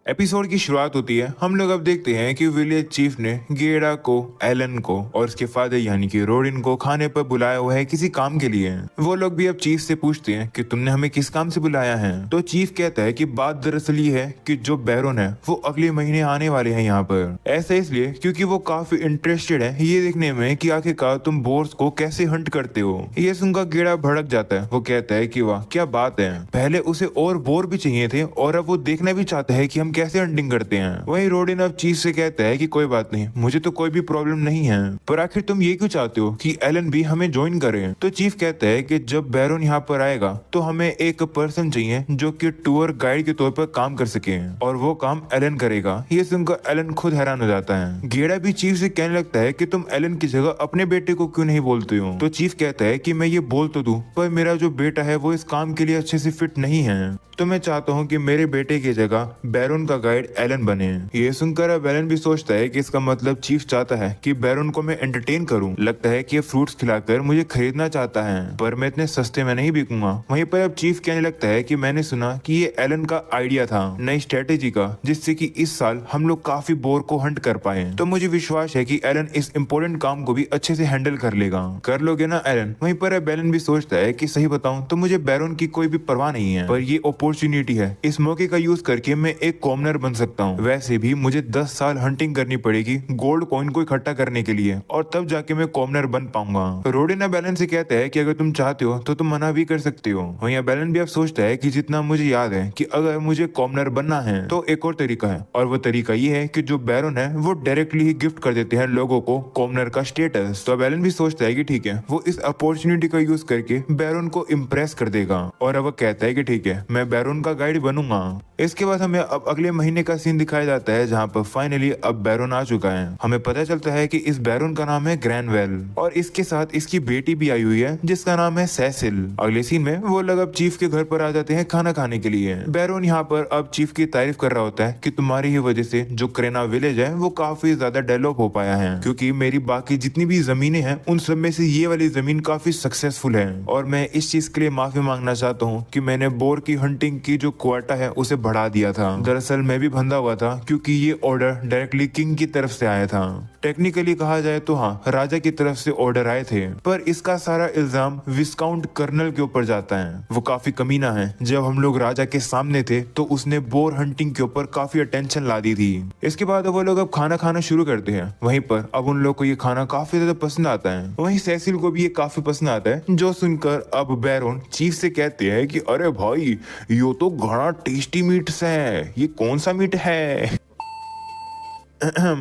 Episode की शुरुआत होती है। हम लोग अब देखते हैं कि विलेज चीफ ने गेड़ा को, एलन को और उसके फादर यानी कि रोडिन को खाने पर बुलाया हुआ है किसी काम के लिए। वो लोग भी अब चीफ से पूछते हैं कि तुमने हमें किस काम से बुलाया है। तो चीफ कहता है कि बात दरअसल ये है कि जो बैरोन है वो अगले महीने आने वाले हैं यहाँ पर। ऐसा इसलिए क्योंकि वो काफी इंटरेस्टेड है ये देखने में कि आखिरकार तुम बोर्स को कैसे हंट करते हो। ये सुनकर गेड़ा भड़क जाता है। वो कहता है कि वाह क्या बात है, पहले उसे और बोर भी चाहिए थे और अब वो देखना भी चाहता है कि हम कैसे हंटिंग करते हैं। वहीं रोडिन अब चीफ से कहता है कि कोई बात नहीं, मुझे तो कोई भी प्रॉब्लम नहीं है, पर आखिर तुम ये क्यों चाहते हो कि एलन भी हमें ज्वाइन करे। तो चीफ कहता है कि जब बैरोन यहाँ पर आएगा तो हमें एक पर्सन चाहिए जो कि टूर गाइड के तौर पर काम कर सके और वो काम एलन करेगा। ये सुनकर एलन खुद हैरान हो जाता है। गेड़ा भी चीफ से कहने लगता है कि तुम एलन की जगह अपने बेटे को क्यों नहीं बोलते हो। तो चीफ कहता है कि मैं ये बोल तो दूं, पर मेरा जो बेटा है वो इस काम के लिए अच्छे से फिट नहीं है, तो मैं चाहता हूँ कि मेरे बेटे की जगह बैरोन का गाइड एलन बने। ये सुनकर अब एलन भी सोचता है कि इसका मतलब चीफ चाहता है कि बैरोन को मैं एंटरटेन करूं। लगता है कि ये फ्रूट्स खिलाकर मुझे खरीदना चाहता है, पर मैं इतने सस्ते में नहीं बिकूंगा। वहीं पर अब चीफ कहने लगता है कि मैंने सुना कि ये एलन का आइडिया था नई स्ट्रेटेजी का, जिससे कि इस साल हम लोग काफी बोर को हंट कर पाए। तो मुझे विश्वास है कि एलन इस इम्पोर्टेंट काम को भी अच्छे से हैंडल कर लेगा। कर लोगे ना एलन। वहीं पर अब एलन भी सोचता है कि सही बताऊं तो मुझे बैरोन की कोई भी परवाह नहीं है, पर ये अपॉर्चुनिटी है, इस मौके का यूज करके मैं एक कॉमनर बन सकता हूँ। वैसे भी मुझे 10 साल हंटिंग करनी पड़ेगी गोल्ड कॉइन को इकट्ठा करने के लिए, और तब जाके मैं कॉमनर बन पाऊंगा। रोडिन अब एलन से कहता है कि अगर तुम चाहते हो तो तुम मना भी कर सकते हो। वहीं अब एलन भी अब सोचता है कि जितना मुझे याद है कि अगर मुझे कॉमनर बनना है तो एक और तरीका है, और वो तरीका ये है कि जो बैरोन है वो डायरेक्टली ही गिफ्ट कर देते हैं लोगों को कॉमनर का स्टेटस। तो अब एलन भी सोचता है कि ठीक है, वो इस अपॉर्चुनिटी का यूज करके बैरोन को इम्प्रेस कर देगा, और अब वो कहता है कि ठीक है, मैं बैरोन का गाइड बनूंगा। इसके बाद हमें अब अगले महीने का सीन दिखाया जाता है जहाँ पर फाइनली अब बैरोन आ चुका है। हमें पता चलता है कि इस बैरोन का नाम है ग्रैनवेल, और इसके साथ इसकी बेटी भी आई हुई है जिसका नाम है सेसिल। अगले सीन में वो लोग अब चीफ के घर पर आ जाते हैं खाना खाने के लिए। बैरोन यहाँ पर अब चीफ की तारीफ कर रहा होता है कि तुम्हारी ही वजह से जो क्रेना विलेज है वो काफी ज्यादा डेवलप हो पाया है, क्योंकि मेरी बाकी जितनी भी जमीनें हैं उन सब में से ये वाली जमीन काफी सक्सेसफुल है, और मैं इस चीज के लिए माफी मांगना चाहता हूँ कि मैंने बोर की हंटिंग की जो क्वाटा है उसे बढ़ा दिया था। दरअसल मैं भी बंधा हुआ था क्योंकि ये ऑर्डर डायरेक्टली किंग की तरफ से आया था। टेक्निकली कहा जाए तो हाँ, राजा की तरफ से ऑर्डर आए थे, पर इसका सारा इल्जाम विस्काउंट कर्नल के ऊपर जाता है। वो काफी कमीना है। जब हम लोग राजा के सामने थे तो उसने बोर हंटिंग के ऊपर काफी अटेंशन ला दी थी। इसके बाद वो लोग अब खाना खाना शुरू करते हैं। वहीं पर अब उन लोग को ये खाना काफी ज्यादा पसंद आता है। वहीं सेसिल को भी ये काफी पसंद आता है, जो सुनकर अब बैरोन चीफ से कहते हैं कि अरे भाई, यो तो घना टेस्टी मीट है, ये कौन सा मीट है।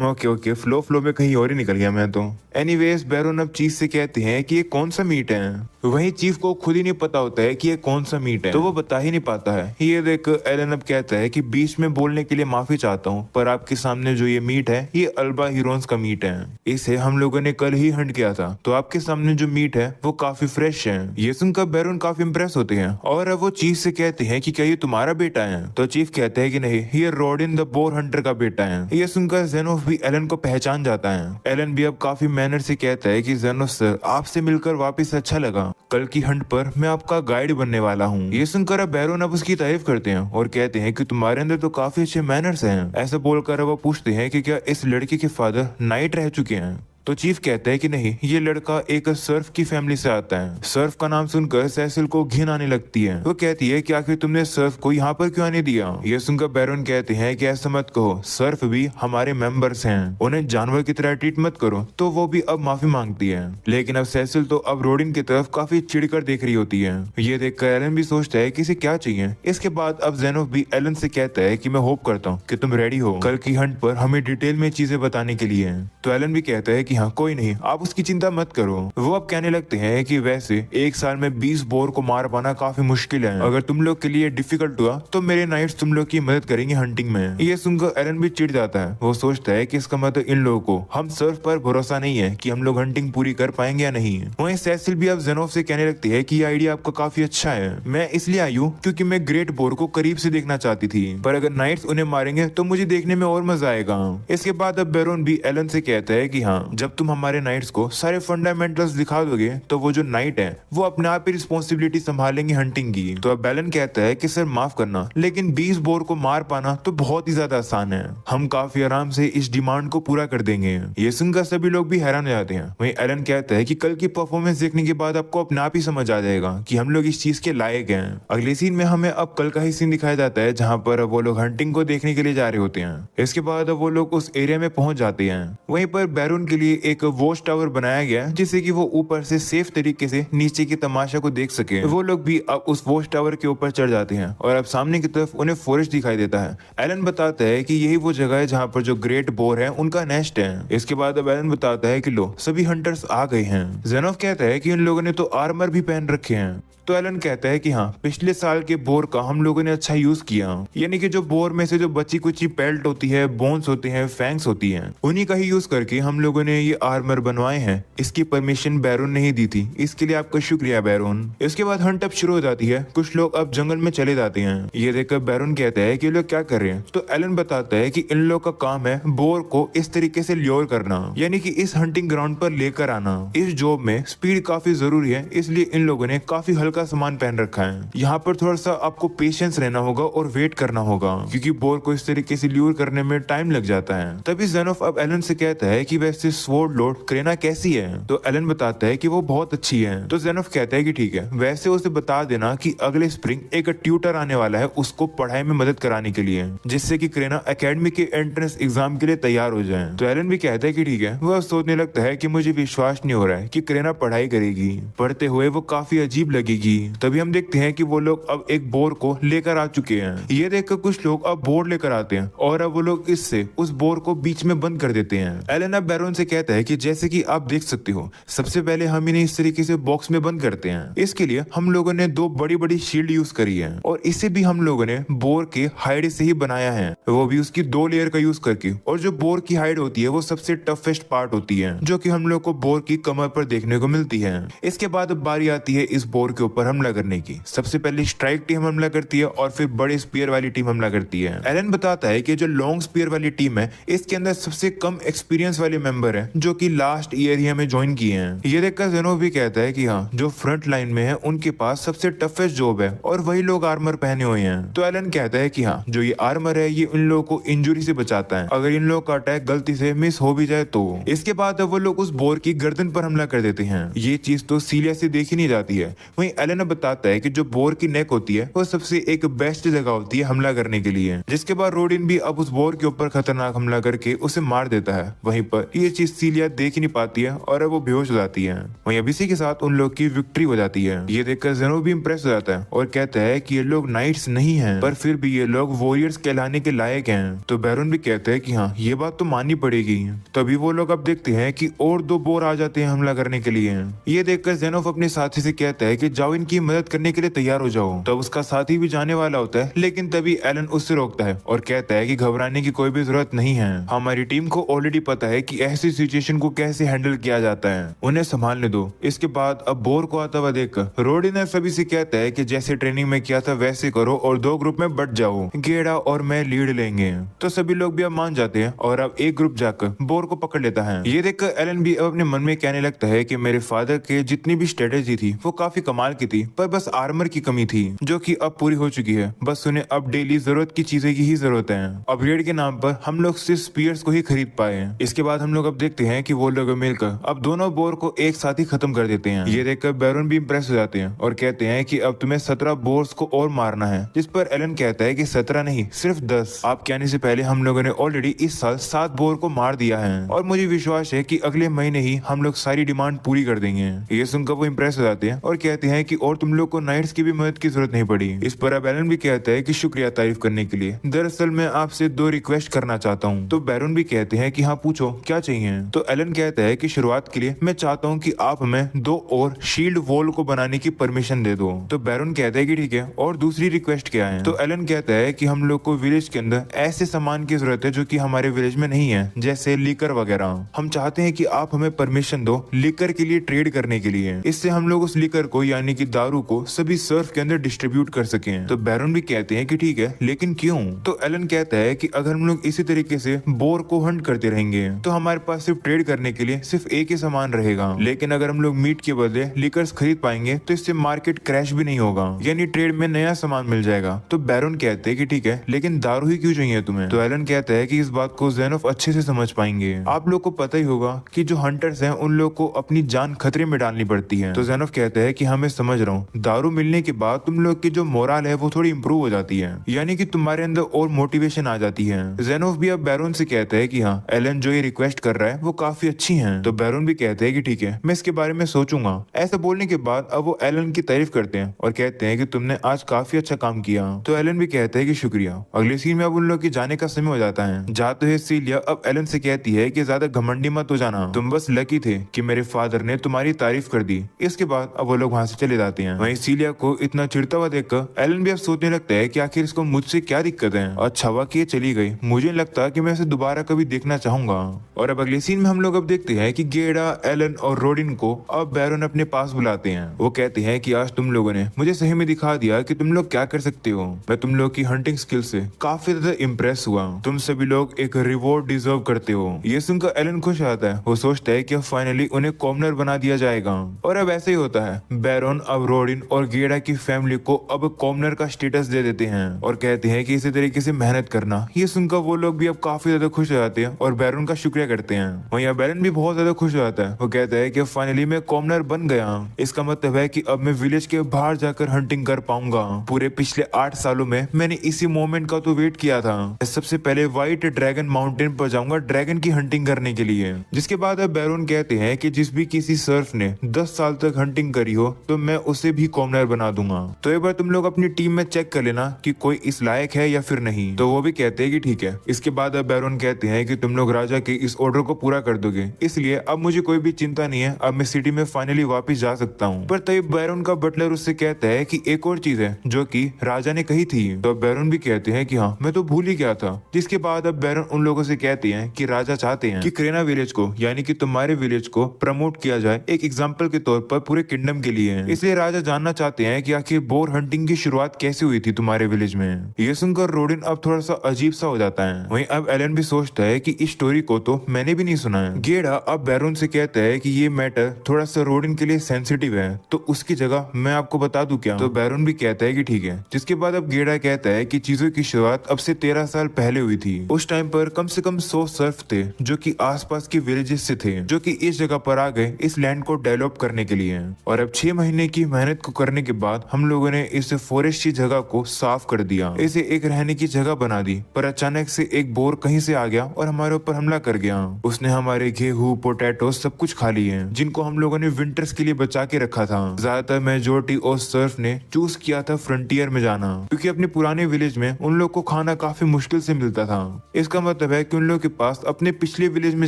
ओके ओके, फ्लो में कहीं और ही निकल गया मैं तो। एनीवेज बैरोन अब चीफ से कहते हैं कि ये कौन सा मीट है। वहीं चीफ को खुद ही नहीं पता होता है कि ये कौन सा मीट है, तो वो बता ही नहीं पाता है। ये देख एलन अब कहता है कि बीच में बोलने के लिए माफी चाहता हूँ, पर आपके सामने जो ये मीट है ये अल्बा हीरोन्स का मीट है। इसे हम लोगों ने कल ही हंट किया था, तो आपके सामने जो मीट है वो काफी फ्रेश है। ये सुनकर बैरोन काफी इम्प्रेस होते हैं, और अब वो चीफ से कहते हैं कि क्या ये तुम्हारा बेटा है। तो चीफ कहते हैं कि नहीं, ये रोडिन द बोर हंटर का बेटा है। ये सुनकर जेनोफ भी एलन को पहचान जाता है। एलन भी अब काफी मैनर से कहता है कि जेनोफ सर, आपसे मिलकर वापस अच्छा लगा, कल की हंट पर मैं आपका गाइड बनने वाला हूँ। ये सुनकर अब बैरोन अब उसकी तारीफ करते हैं और कहते हैं कि तुम्हारे अंदर तो काफी अच्छे मैनर्स हैं। ऐसा बोलकर वो पूछते हैं कि क्या इस लड़के के फादर नाइट रह चुके हैं। तो चीफ कहता है कि नहीं, ये लड़का एक सर्फ की फैमिली से आता है। सर्फ का नाम सुनकर सेसिल को घिन आने लगती है। वो कहती है कि आखिर तुमने सर्फ को यहाँ पर क्यों आने दिया। ये सुनकर बैरोन कहते हैं कि ऐसा मत कहो, सर्फ भी हमारे मेंबर्स हैं, उन्हें जानवर की तरह ट्रीट मत करो। तो वो भी अब माफी मांगती है, लेकिन अब सेसिल तो अब रोडिन की तरफ काफी चिढ़कर देख रही होती है। ये देखकर एलन भी सोचता है कि इसे क्या चाहिए। इसके बाद अब जेनोफ भी एलन से कहता है कि मैं होप करता हूँ कि तुम रेडी हो कल की हंट पर हमें डिटेल में चीजें बताने के लिए। तो एलन भी कहता है कि हाँ कोई नहीं, आप उसकी चिंता मत करो। वो अब कहने लगते हैं कि वैसे एक साल में 20 बोर को मार पाना काफी मुश्किल है। अगर तुम लोग के लिए डिफिकल्ट हुआ तो मेरे नाइट्स तुम लोग की मदद करेंगे हंटिंग में। ये सुनकर एलन भी चिढ़ जाता है। वो सोचता है कि इसका मतलब इन लोगों को हम सर्फ पर भरोसा नहीं है कि हम लोग हंटिंग पूरी कर पाएंगे या नहीं। वहीं सेसिल भी अब जेनोफ से कहने लगती है कि ये आइडिया आपका काफी अच्छा है। मैं इसलिए आई हूँ क्योंकि मैं ग्रेट बोर को करीब से देखना चाहती थी, पर अगर नाइट्स उन्हें मारेंगे तो मुझे देखने में और मजा आएगा। इसके बाद अब बैरोन भी एलन से कहता है कि हाँ, जब तुम हमारे नाइट्स को सारे फंडामेंटल्स दिखा दोगे तो वो जो नाइट है वो अपने आप ही रिस्पॉन्सिबिलिटी संभालेंगे हंटिंग की। तो अब एलन कहता है कि सर माफ करना, लेकिन 20 बोर को मार पाना तो बहुत ही ज्यादा आसान है, हम काफी आराम से इस डिमांड को पूरा कर देंगे। ये सुनकर सभी लोग भी हैरान हो जाते हैं। वहीं एलन कहता है कि कल की परफॉर्मेंस देखने के बाद आपको अपने आप ही समझ आ जाएगा कि हम लोग इस चीज के लायक हैं। अगले सीन में हमें अब कल का ही सीन दिखाया जाता है जहाँ पर वो लोग हंटिंग को देखने के लिए जा रहे होते हैं। इसके बाद वो लोग उस एरिया में पहुंच जाते हैं। वहीं पर बैरून के लिए एक वॉच टावर बनाया गया जिससे कि वो ऊपर से सेफ तरीके से नीचे की तमाशा को देख सके। वो लोग भी अब उस वॉच टावर के ऊपर चढ़ जाते हैं और अब सामने की तरफ उन्हें फॉरेस्ट दिखाई देता है। एलन बताता है कि यही वो जगह है जहाँ पर जो ग्रेट बोर है उनका नेस्ट है। इसके बाद अब एलन बताता है कि लो सभी हंटर्स आ गए हैं। जेनोफ कहता है कि इन लोगों ने तो आर्मर भी पहन रखे हैं। तो एलन कहता है कि हाँ, पिछले साल के बोर का हम लोगों ने अच्छा यूज किया, यानी कि जो बोर में से जो बची कुची पेल्ट होती है, बोन्स होते हैं, फैंग्स होती हैं, उन्हीं का ही यूज करके हम लोगों ने ये आर्मर बनवाए हैं। इसकी परमिशन बैरोन ने ही दी थी, इसके लिए आपका शुक्रिया बैरोन। इसके बाद हंट अप शुरू हो जाती है। कुछ लोग अब जंगल में चले जाते हैं। ये देखकर बैरोन कहता है कि लोग क्या कर रहे हैं। तो एलन बताता है कि इन लोग का काम है बोर को इस तरीके से ल्योर करना, यानी कि इस हंटिंग ग्राउंड पर लेकर आना। इस जॉब में स्पीड काफी जरूरी है, इसलिए इन लोगों ने काफी हल्का सामान पहन रखा है। यहाँ पर थोड़ा सा आपको पेशेंस रहना होगा और वेट करना होगा, क्योंकि बोर को इस तरीके से ल्यूर करने में टाइम लग जाता है। तभी जेनोफ अब एलन से कहता है कि वैसे स्वॉर्ड लॉर्ड क्रेना कैसी है। तो एलन बताता है कि वो बहुत अच्छी है। तो जेनोफ कहता है कि ठीक है, वैसे उसे बता देना कि अगले स्प्रिंग एक ट्यूटर आने वाला है उसको पढ़ाई में मदद कराने के लिए, जिससे कि क्रेना एकेडमी के एंट्रेंस एग्जाम के लिए तैयार हो जाए। तो एलन भी कहता है कि ठीक है। वह सोचने लगता है कि मुझे विश्वास नहीं हो रहा है कि क्रेना पढ़ाई करेगी, पढ़ते हुए वो काफी अजीब लगेगी। तभी हम देखते हैं कि वो लोग अब एक बोर को लेकर आ चुके हैं। ये देखकर कुछ लोग अब बोर लेकर आते हैं और अब वो लोग इससे उस बोर को बीच में बंद कर देते हैं। एलन अब बैरोन से कहता है कि जैसे कि आप देख सकते हो, सबसे पहले हम इन्हें इस तरीके से बॉक्स में बंद करते हैं। इसके लिए हम लोगों ने 2 बड़ी बड़ी शील्ड यूज करी है और इसे भी हम लोगों ने बोर के हाइड से ही बनाया है, वो भी उसकी 2 लेयर का यूज करके। और जो बोर की हाइड होती है वो सबसे टफेस्ट पार्ट होती है, जो कि हम लोग को बोर की कमर पर देखने को मिलती है। इसके बाद बारी आती है इस बोर के ऊपर हमला करने की। सबसे पहले स्ट्राइक टीम हमला करती है और फिर बड़े स्पीयर वाली टीम हमला करती है। एलन बताता है कि जो लॉन्ग स्पीयर वाली टीम है इसके अंदर सबसे कम एक्सपीरियंस वाले मेंबर है, जो कि लास्ट ईयर ही हमें ज्वाइन किए हैं। ये देखकर जेनोफ भी कहता है कि हाँ, जो फ्रंट लाइन में है उनके पास सबसे टफेस्ट जॉब है और वही लोग आर्मर पहने हुए हैं। तो एलन कहता है कि हाँ, जो ये आर्मर है ये इन लोगों को इंजुरी से बचाता है, अगर इन लोगों का अटैक गलती से मिस हो भी जाए तो। इसके बाद वो लोग उस बोर की गर्दन पर हमला कर देते हैं। ये चीज तो सीलिया से देखी नहीं जाती है। वहीं एलन बताता है कि जो बोर की नेक होती है वो सबसे एक बेस्ट जगह होती है हमला करने के लिए। जिसके बाद रोडिन भी अब उस बोर के ऊपर खतरनाक हमला करके उसे मार देता है। वहीं पर ये चीज सीलिया देख ही नहीं पाती है और अब वो बेहोश हो जाती है। वहीं अब इसी के साथ उन लोग की विक्ट्री हो जाती है। ये देखकर जेनो भी इंप्रेस हो जाता है और कहता है कि ये लोग नाइट्स नहीं हैं, पर फिर भी ये लोग वॉरियर्स कहलाने के लायक हैं। तो बैरोन भी कहता है कि हाँ, ये बात तो माननी पड़ेगी। तभी वो लोग अब देखते हैं कि और 2 बोर आ जाते हैं हमला करने के लिए। ये देखकर जेनोफ अपने साथी से कहता है कि जाओ इनकी मदद करने के लिए तैयार हो जाओ। तब उसका साथी भी जाने वाला होता है, लेकिन तभी एलन उससे रोकता है और कहता है कि घबराने की कोई भी जरूरत नहीं है, हमारी टीम को ऑलरेडी पता है कि ऐसी सिचुएशन को कैसे हैंडल किया जाता है, उन्हें संभालने दो। इसके बाद अब बोर को आता हुआ देखकर रोडिन सभी से कहता है कि जैसे ट्रेनिंग में किया था वैसे करो और 2 ग्रुप में बट जाओ, गेड़ा और मैं लीड लेंगे। तो सभी लोग भी अब मान जाते हैं और अब एक ग्रुप जाकर बोर को पकड़ लेता है। ये देखकर एलन भी अब अपने मन में कहने लगता है कि मेरे फादर के जितनी भी स्ट्रेटेजी थी वो काफी कमाल की थी, पर बस आर्मर की कमी थी जो कि अब पूरी हो चुकी है। बस उन्हें अब डेली जरूरत की चीजें की ही जरूरत है। अपग्रेड के नाम पर हम लोग सिर्फ स्पीयर्स को ही खरीद पाए। इसके बाद हम लोग अब देखते हैं कि वो लोग मिलकर अब दोनों बोर को एक साथ ही खत्म कर देते हैं। ये देखकर बैरोन भी इंप्रेस हो जाते हैं और कहते हैं कि अब तुम्हें 17 बोर्स को और मारना है। जिस पर एलन कहता है कि 17 नहीं, सिर्फ 10। आप कहने से पहले हम लोगों ने ऑलरेडी इस साल 7 बोर को मार दिया है और मुझे विश्वास है कि अगले महीने ही हम लोग सारी डिमांड पूरी कर देंगे। ये सुनकर वो इंप्रेस हो जाते हैं और कहते हैं कि और तुम लोग को नाइट्स की भी मदद की जरूरत नहीं पड़ी। इस पर अब एलन भी कहता है कि शुक्रिया तारीफ करने के लिए। दरअसल मैं आपसे 2 रिक्वेस्ट करना चाहता हूँ। तो बैरोन भी कहते हैं कि हाँ पूछो क्या चाहिए। तो एलन कहता है कि शुरुआत के लिए मैं चाहता हूँ कि आप हमें 2 और शील्ड वॉल को बनाने की परमिशन दे दो। तो बैरोन कहता है कि ठीक है, और दूसरी रिक्वेस्ट क्या है। तो एलन कहता है कि हम लोग को विलेज के अंदर ऐसे सामान की जरूरत है जो कि हमारे विलेज में नहीं है, जैसे लीकर वगैरह। हम चाहते हैं कि आप हमें परमिशन दो लीकर के लिए ट्रेड करने के लिए। इससे हम लोग उस लीकर को यानी कि दारू को सभी सर्फ के अंदर डिस्ट्रीब्यूट कर सके। तो बैरन भी कहते हैं कि ठीक है, लेकिन क्यों? तो एलन कहता है कि अगर हम लोग इसी तरीके से बोर को हंट करते रहेंगे तो हमारे पास सिर्फ ट्रेड करने के लिए सिर्फ एक ही सामान रहेगा, लेकिन अगर हम लोग मीट के बदले लिकर्स खरीद पाएंगे तो इससे मार्केट क्रैश भी नहीं होगा, यानी ट्रेड में नया सामान मिल जाएगा। तो बैरन कहते हैं कि ठीक है, लेकिन दारू ही क्यों चाहिए तुम्हें? तो एलन कहता है कि इस बात को ज़ेनोफ अच्छे से समझ पाएंगे। आप लोग को पता ही होगा कि जो हंटर्स हैं उन लोग को अपनी जान खतरे में डालनी पड़ती है। तो ज़ेनोफ कहता है कि हाँ मैं समझ रहा हूँ, दारू मिलने के बाद तुम लोग की जो मोरल है वो थोड़ी इंप्रूव हो जाती है, यानी कि तुम्हारे अंदर और मोटिवेशन आ जाती है। ज़ेनोफ भी अब बैरन से कहता है कि हाँ एलन जो ये रिक्वेस्ट कर रहा है वो काफी अच्छी है। तो बैरन भी कहते हैं कि ठीक है, मैं इसके बारे में सोचूंगा। ऐसा बोलने के बाद अब वो एलन की तारीफ करते हैं और कहते हैं कि तुमने आज काफी अच्छा काम किया। तो एलन भी कहते हैं कि शुक्रिया। अगले सीन में अब उन लोग के जाने का समय हो जाता है। जाते हुए सीलिया अब एलन से कहती है कि ज्यादा घमंडी मत हो जाना, तुम बस लकी थे कि मेरे फादर ने तुम्हारी तारीफ कर दी। इसके बाद अब वो लोग वहाँ से चले जाते हैं। वहीं सीलिया को इतना चिढ़ता हुआ देखकर एलन भी अब सोचने लगता है कि आखिर इसको मुझसे क्या दिक्कत है। अच्छा हुआ कि ये चली गई, मुझे नहीं लगता कि मैं इसे दोबारा कभी देखना चाहूंगा। और अब अगले सीन में हम लोग अब देखते हैं कि गेडा, एलन और रोडिन को अब बैरन अपने पास बुलाते हैं। वो कहते हैं कि आज तुम लोगों ने मुझे सही में दिखा दिया कि तुम लोग क्या कर सकते हो। मैं तुम लोग की हंटिंग स्किल से काफी ज्यादा इम्प्रेस हुआ। तुम सभी लोग एक रिवॉर्ड डिजर्व करते हो। ये सुनकर एलन खुश आता है। वो सोचता है कि अब फाइनली उन्हें कॉमनर बना दिया जाएगा। और अब ऐसे ही होता है। बैरन अब रोडिन और गेडा की फैमिली को अब कॉमनर का स्टेटस दे देते हैं और कहते हैं कि इसी तरीके से मेहनत करना। ये सुनकर वो लोग भी अब काफी ज्यादा खुश हो जाते हैं और बैरन का शुक्रिया करते हैं। वहीं अब बैरन भी बहुत ज्यादा खुश हो जाता है। वो कहता है कि फाइनली मैं कॉमनर बन गया। इसका मतलब है कि अब मैं विलेज के बाहर जाकर हंटिंग कर पाऊंगा। पूरे पिछले 8 सालों में मैंने इसी मोमेंट का तो वेट किया था। मैं सबसे पहले व्हाइट ड्रैगन माउंटेन पर जाऊंगा ड्रैगन की हंटिंग करने के लिए। जिसके बाद अब बैरन कहते हैं कि जिस भी किसी सर्फ ने 10 साल तक हंटिंग करी हो तो मैं उसे भी कॉमनर बना दूंगा। तो एक बार तुम लोग अपनी टीम में चेक कर लेना कि कोई इस लायक है या फिर नहीं। तो वो भी कहते हैं कि ठीक है। इसके बाद अब बैरन कहते हैं कि तुम लोग राजा के इस ऑर्डर को पूरा कर दोगे, इसलिए अब मुझे कोई भी चिंता नहीं है। अब मैं सिटी में फाइनली वापस जा सकता हूँ। पर तभी बैरन का बटलर उससे कहता है कि एक और चीज है जो कि राजा ने कही थी। तो बैरन भी कहते हैं कि हाँ मैं तो भूल ही गया था। जिसके बाद अब बैरन उन लोगों से कहते हैं कि राजा चाहते हैं कि क्रेना विलेज को, यानी कि तुम्हारे विलेज को प्रमोट किया जाए एक एग्जाम्पल के तौर पर पूरे किंगडम के लिए। इसलिए राजा जानना चाहते हैं कि आखिर बोर हंटिंग की शुरुआत कैसे हुई थी तुम्हारे विलेज में। ये सुनकर रोडिन अब थोड़ा सा अजीब सा हो जाता है। वहीं अब एलन भी सोचता है कि इस स्टोरी को तो मैंने भी नहीं सुना है। गेडा अब बैरन से कहता है कि ये मैटर थोड़ा सा रोडिन के लिए सेंसिटिव है, तो उसकी जगह मैं आपको बता दूं क्या? तो बैरन भी कहता है कि ठीक है। जिसके बाद अब गेडा कहता है कि चीजों की शुरुआत अब से 13 साल पहले हुई थी। उस टाइम पर कम से कम 100 सर्फ थे जो कि आसपास के विलेजेस से थे, जो कि इस जगह पर आ गए इस लैंड को डेवलप करने के लिए। और अब 6 महीने की मेहनत को करने के बाद हम लोगों ने इस फॉरेस्ट की जगह को साफ कर दिया, इसे एक रहने की जगह बना दी। पर अचानक से एक बोर कहीं से आ गया और हमारे ऊपर हमला कर गया। उसने हमारे गेहूं, पोटैटो सब कुछ खा लिए, जिनको हम लोगों ने विंटर्स के लिए बचा के रखा था। ज्यादातर मेजोरिटी और सर्फ ने चूज किया था फ्रंटियर में जाना, क्योंकि अपने पुराने विलेज में उन लोग को खाना काफी मुश्किल से मिलता था। इसका मतलब है कि उन लोग के पास अपने पिछले विलेज में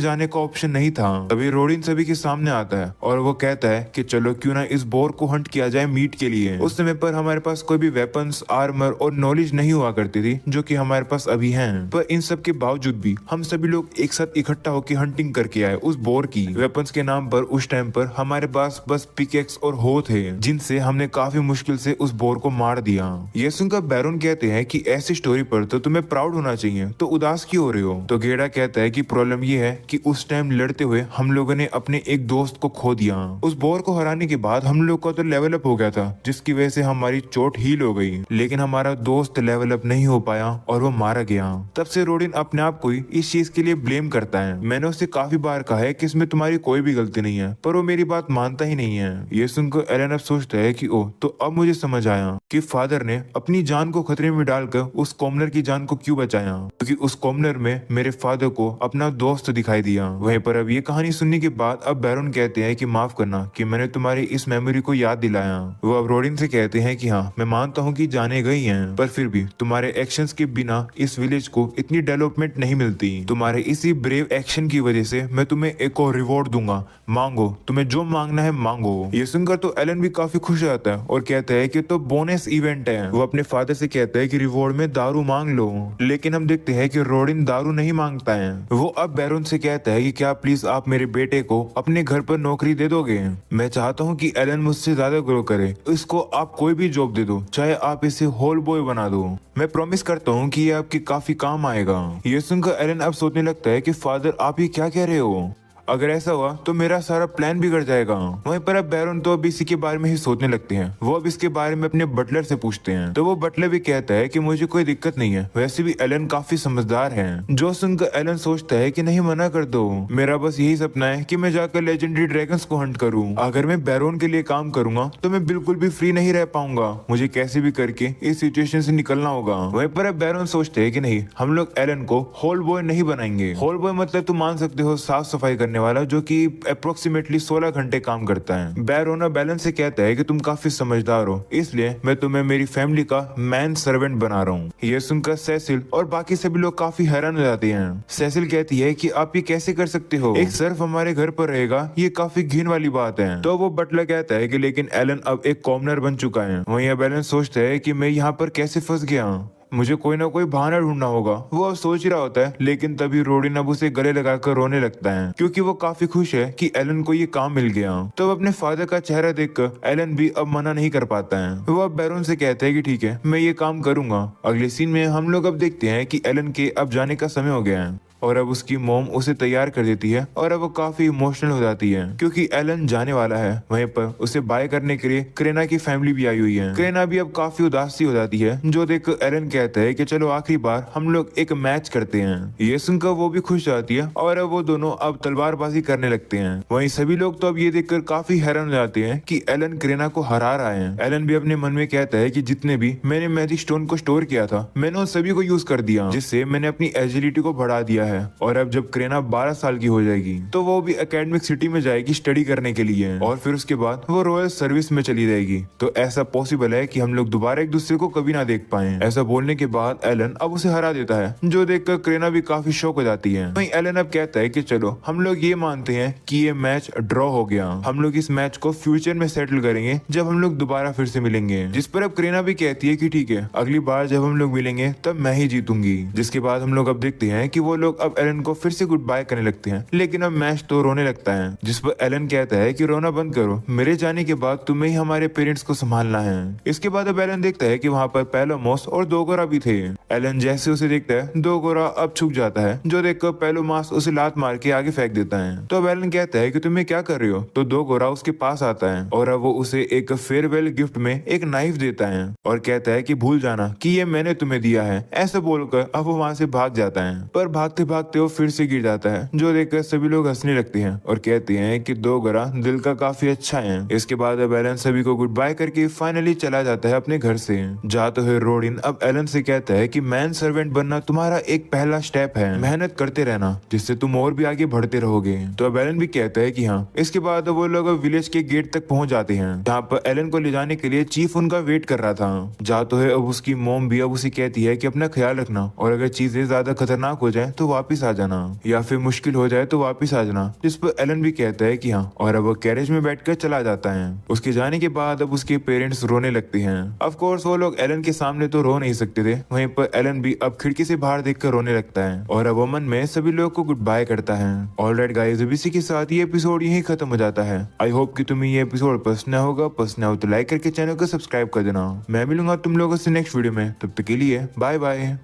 जाने का ऑप्शन नहीं था। तभी रोडिन सभी के सामने आता है और वो कहता है कि चलो क्यों ना इस बोर को हंट किया जाए मीट के लिए। उस समय पर हमारे पास कोई भी वेपन्स, आर्मर और नॉलेज नहीं हुआ करती थी जो कि हमारे पास अभी हैं। पर इन सब के बावजूद भी हम सभी लोग एक साथ इकट्ठा होकर हंटिंग करके आए उस बोर की। वेपन्स के नाम पर उस टाइम पर हमारे पास बस पिकेक्स और हो थे, जिनसे हमने काफी मुश्किल से उस बोर को मार दिया। ये सुनकर बैरन कहते हैं कि ऐसी स्टोरी पर तो तुम्हें प्राउड होना चाहिए, तो उदास क्यों हो रहे हो? तो गेडा कहता है कि प्रॉब्लम ये है कि उस टाइम लड़ते हुए हम लोगों ने अपने एक दोस्त को खो दिया। उस बोर को हराने के बाद हम लोग का तो लेवल अप हो गया था, जिसकी वजह से हमारी चोट हील हो गई, लेकिन हमारा दोस्त लेवल अप नहीं हो पाया और वो मारा गया। तब से रोडिन अपने आप को इस चीज के लिए ब्लेम करता है। मैंने उससे काफी बार कहा है कि इसमें तुम्हारी कोई भी गलती नहीं है, पर वो मेरी बात मानता ही नहीं है। ये सुनकर एलन अब सोचता है कि ओ, तो अब मुझे समझ आया कि फादर ने अपनी जान को खतरे में डालकर उस कॉमनर की जान को क्यों बचाया, क्योंकि उस कॉमनर में मेरे फादर को अपना दोस्त दिखाई दिया। वहीं पर अब ये कहानी सुनने के बाद अब बैरन कहते हैं कि माफ करना कि मैंने तुम्हारी इस मेमोरी को याद दिलाया। वो अब रोडिन से कहते हैं कि हाँ मैं मानता हूँ कि जाने गई हैं, पर फिर भी तुम्हारे एक्शंस के बिना इस विलेज को इतनी डेवलपमेंट नहीं मिलती। तुम्हारे इसी ब्रेव एक्शन की वजह से मैं तुम्हें एक और रिवॉर्ड दूंगा, मांगो, तुम्हें जो मांगना है मांगो। ये सुनकर तो एलन भी काफी खुश हो जाता है और कहता है कि तो बोनस इवेंट है। वो अपने फादर से कहता है कि रिवॉर्ड में दारू मांग लो, लेकिन हम देखते हैं कि रोडिन दारू नहीं मांगता है। वो अब बैरन से कहता है कि क्या प्लीज आप मेरे बेटे को अपने घर पर नौकरी दे दोगे? मैं चाहता हूँ कि एलन मुझसे से ज्यादा ग्रो करे। इसको आप कोई भी जॉब दे दो, चाहे आप इसे होल बॉय बना दो, मैं प्रॉमिस करता हूँ कि ये आपके काफी काम आएगा। ये सुनकर एलन अब सोचने लगता है कि फादर आप ये क्या कह रहे हो, अगर ऐसा हुआ तो मेरा सारा प्लान बिगड़ जाएगा। वहीं पर अब बैरन तो अब इसी के बारे में ही सोचने लगते हैं। वो अब इसके बारे में अपने बटलर से पूछते हैं, तो वो बटलर भी कहता है कि मुझे कोई दिक्कत नहीं है, वैसे भी एलन काफी समझदार है। जो सुनकर एलन सोचता है कि नहीं, मना कर दो, मेरा बस यही सपना है कि मैं जाकर लेजेंडरी ड्रैगन्स को हंट करूं। अगर मैं बैरोन के लिए काम करूंगा तो मैं बिल्कुल भी फ्री नहीं रह पाऊंगा, मुझे कैसे भी करके इस सिचुएशन से निकलना होगा। वहीं पर अब बैरोन सोचते है कि नहीं, हम लोग एलन को होल बॉय नहीं बनाएंगे। होल बॉय मतलब तुम मान सकते हो साफ सफाई करने वाला, जो कि अप्रोक्सीमेटली 16 घंटे काम करता है। बैरोन अब एलन से कहता है कि तुम काफी समझदार हो, इसलिए मैं तुम्हें मेरी फैमिली का मैन सर्वेंट बना रहा हूँ। ये सुनकर सेसिल और बाकी सभी लोग काफी हैरान हो जाते हैं। सेसिल कहती है कि आप ये कैसे कर सकते हो, एक सर्फ हमारे घर पर रहेगा, ये काफी घिन वाली बात है। तो वो बटलर कहता है कि लेकिन एलन अब एक कॉमनर बन चुका है। वहीं अब एलन सोचता है कि मैं यहाँ पर कैसे फंस गया, मुझे कोई ना कोई बहाना ढूंढना होगा। वो अब सोच रहा होता है, लेकिन तभी रोडिन अब उसे गले लगाकर रोने लगता है, क्योंकि वो काफी खुश है कि एलन को ये काम मिल गया। तो अपने फादर का चेहरा देखकर एलन भी अब मना नहीं कर पाता है। वो अब बैरोन से कहता है कि ठीक है, मैं ये काम करूंगा। अगले सीन में हम लोग अब देखते हैं कि एलन के अब जाने का समय हो गया है और अब उसकी मॉम उसे तैयार कर देती है और अब वो काफी इमोशनल हो जाती है क्योंकि एलन जाने वाला है। वहीं पर उसे बाय करने के लिए क्रेना की फैमिली भी आई हुई है। क्रेना भी अब काफी उदास सी हो जाती है, जो देख एलन कहता है कि चलो आखिरी बार हम लोग एक मैच करते हैं। ये सुनकर वो भी खुश जाती है और अब वो दोनों अब तलवारबाजी करने लगते हैं। वहीं सभी लोग तो अब ये देखकर काफी हैरान हो जाते हैं कि एलन क्रेना को हरा रहा है। एलन भी अपने मन में कहता है कि जितने भी मैंने मैजिक स्टोन को स्टोर किया था, मैंने उन सभी को यूज कर दिया, जिससे मैंने अपनी एजिलिटी को बढ़ा दिया है। और अब जब क्रेना 12 साल की हो जाएगी तो वो भी एकेडमिक सिटी में जाएगी स्टडी करने के लिए, और फिर उसके बाद वो रॉयल सर्विस में चली जाएगी। तो ऐसा पॉसिबल है कि हम लोग दोबारा एक दूसरे को कभी ना देख पाए। ऐसा बोलने के बाद एलन अब उसे हरा देता है, जो देखकर क्रेना भी काफी शॉक हो जाती है। वहीं एलन अब कहता है कि चलो हम लोग ये मानते हैं कि ये मैच ड्रॉ हो गया, हम लोग इस मैच को फ्यूचर में सेटल करेंगे जब हम लोग दोबारा फिर से मिलेंगे। जिस पर अब क्रेना भी कहती है कि ठीक है, अगली बार जब हम लोग मिलेंगे तब मैं ही जीतूंगी। जिसके बाद हम लोग अब देखते हैं कि वो लोग अब एलन को फिर से गुड बाय करने लगते हैं, लेकिन अब मैच तो रोने लगता है। जिस पर एलन कहता है कि रोना बंद करो, मेरे जाने के बाद तुम्हें ही हमारे पेरेंट्स को संभालना है। इसके बाद अब एलन देखता है कि वहाँ पर पेलोमास और दोगोरा भी थे। एलन जैसे उसे देखता है, दोगोरा अब छुप जाता है, जो देखकर पेलोमास उसे लात मार के आगे फेंक देता है। तो अब एलन कहता है कि तुम क्या कर रहे हो, तो दोगोरा उसके पास आता है और अब वो उसे एक फेयरवेल गिफ्ट में एक नाइफ देता है और कहता है कि भूल जाना कि ये मैंने तुम्हें दिया है। ऐसा बोलकर अब वो वहाँ से भाग जाता है, पर भागते भागते वो फिर से गिर जाता है, जो देखकर सभी लोग हंसने लगते हैं और कहते हैं कि दोगोरा दिल का काफी अच्छा है। इसके बाद अब एलन सभी को गुड बाय करके फाइनली चला जाता है अपने घर से। जाते हुए रोडिन अब एलन से कहता है कि मैन सर्वेंट बनना तुम्हारा एक पहला स्टेप है, मेहनत करते रहना, जिससे तुम और भी आगे बढ़ते रहोगे। तो अब एलन भी कहता है कि हाँ। इसके बाद वो लोग विलेज के गेट तक पहुंच जाते हैं, जहाँ पर एलन को ले जाने के लिए चीफ उनका वेट कर रहा था। जाते हुए अब उसकी मॉम भी अब उसे कहती है कि अपना ख्याल रखना और अगर चीजें ज्यादा खतरनाक हो जाए तो वापिस आ जाना, या फिर मुश्किल हो जाए तो वापिस आ जाना। जिस पर एलन भी कहता है कि हाँ, और अब वो कैरेज में बैठकर चला जाता है। उसके जाने के बाद अब उसके पेरेंट्स रोने लगते हैं। ऑफ कोर्स वो लोग एलन के सामने तो रो नहीं सकते थे, वहीं पर एलन भी अब खिड़की से बाहर देखकर रोने लगता है और अब वो मन में सभी लोग को गुड बाय करता है। ऑलराइट गाइस, अब इसी के साथ ये एपिसोड यही खत्म हो जाता है। आई होप कि तुम्हें ये एपिसोड पसंद होगा। पसंद हो तो लाइक करके चैनल को सब्सक्राइब कर देना। मैं मिलूंगा तुम लोगों से नेक्स्ट वीडियो में, तब तक के लिए बाय बाय।